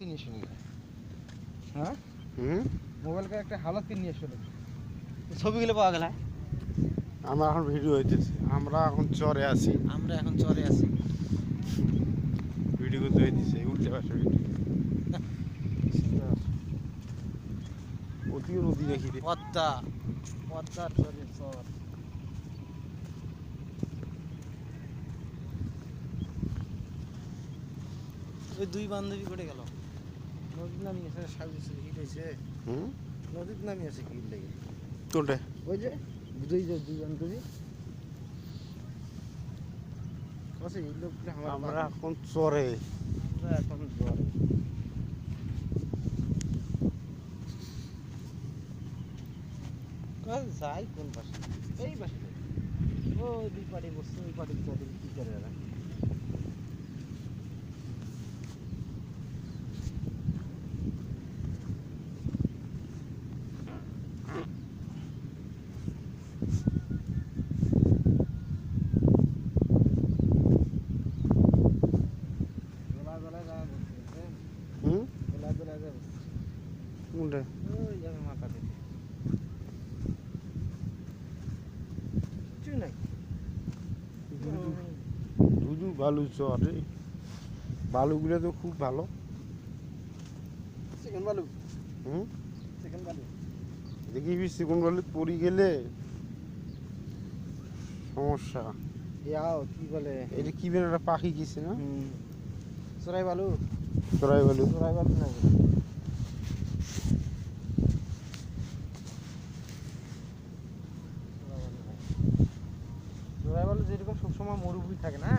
নিয়ে শুনি হ্যাঁ মোবাইলকে একটা হালত নিয়ে শুনি ছবিগুলো পাওয়া গেল আমরা এখন ভিডিও হইতেছে আমরা এখন চরে আছি ভিডিও করতে হইতেছে উল্টে পাশে ভিডিও ওদিকে নদী দেখি রে পদ্মার চরের চর ওই দুই বান্ধবী করে গেল নদীর নামিয়ে হিট হয়েছে নদীর নামিয়েছে কি লেগে কোনটা ওই যে দুই বান্ধবী এই লোকগুলো আমরা এখন চরে এখন জ্বরে যাই কোন পাশে এই পাশে ওই দুই পাড়ি বসছে ওই পাড়ি কি করে এরা কোনটা মাথা দেখে কিছুই নাই ধুধু বালু চর রে বালুগুলো তো খুব ভালো সেকেন্ড বালু সেকেন্ড বালু দেখিবি সেকেন্ড বালু পড়ি গেলে সমস্যা কি বলে এটা কি বেন একটা পাখি গেছে না চোরাই বালু চড়াই বালু না চোরাই বালু যেরকম সবসময় মরুভূমি থাকে না